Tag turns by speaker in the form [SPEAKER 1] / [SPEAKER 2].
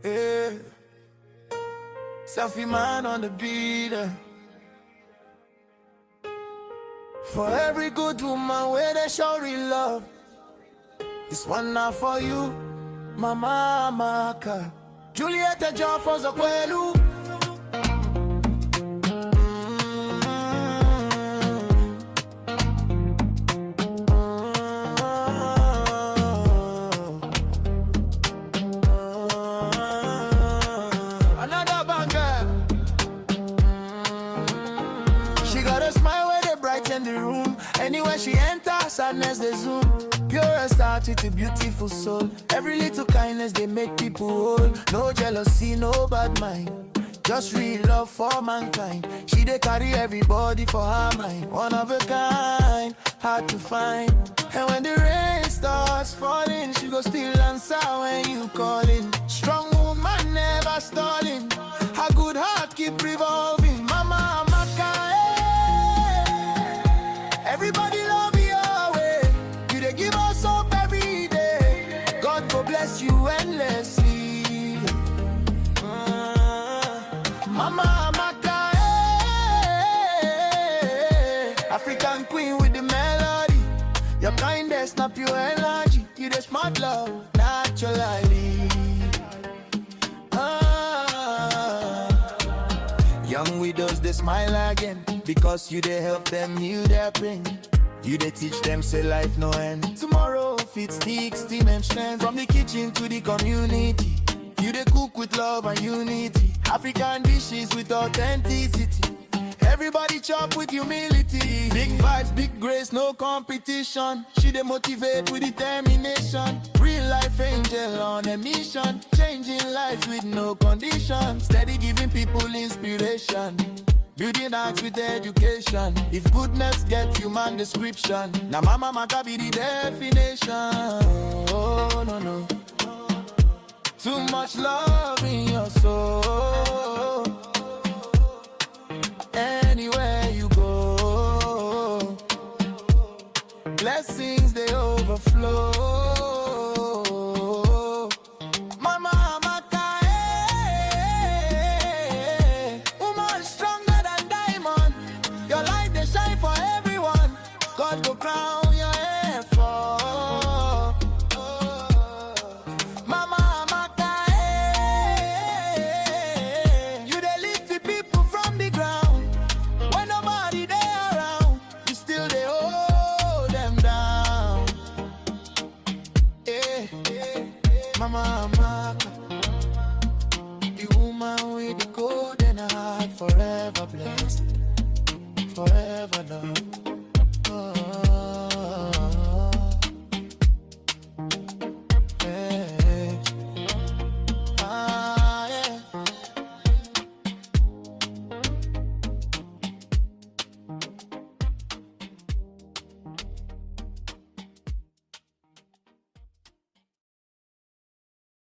[SPEAKER 1] Yeah. Selfie man on the beat. For every good woman where they show real love, this one now for you, Mama Amaka. Julieta John for Zokwelu. Another banger. She got a smile where they brighten the room. Anywhere she enters, sadness they zoom. Pure start with a beautiful soul. Every little kindness they make people whole. No jealousy, no bad mind, just real love for mankind. She they carry everybody for her mind. One of a kind, hard to find. And when the rain starts falling, she go still answer when you calling. Strong woman never stalling. Her good heart keep revolving. Mama Amaka, everybody love your way. You they give us hope every day. God go bless you endlessly. Mama Amaka, African queen with the melody. Your kindness, not pure energy. You the smart love, naturally. Young widows, they smile again, because you they help them heal their pain. You they teach them say life no end. Tomorrow fit stick, steam and strength. From the kitchen to the community, you they cook with love and unity. African dishes with authenticity. Everybody chop with humility. Big vibes, big grace, no competition. She they motivate with determination. Real life angel on a mission, changing lives with no condition. Steady giving people inspiration, building acts with education. If goodness gets human description, now Mama Amaka be the definition. Oh no no, too much love in your soul. Anywhere you go, blessings they overflow. Mama Amaka, woman stronger than diamond. Your light they shine for everyone. God go crown your effort. Mama Amaka, you they lift the people from the ground. When nobody there around, you still they hold them down. Mama Amaka, the woman with the golden heart, forever blessed, forever loved.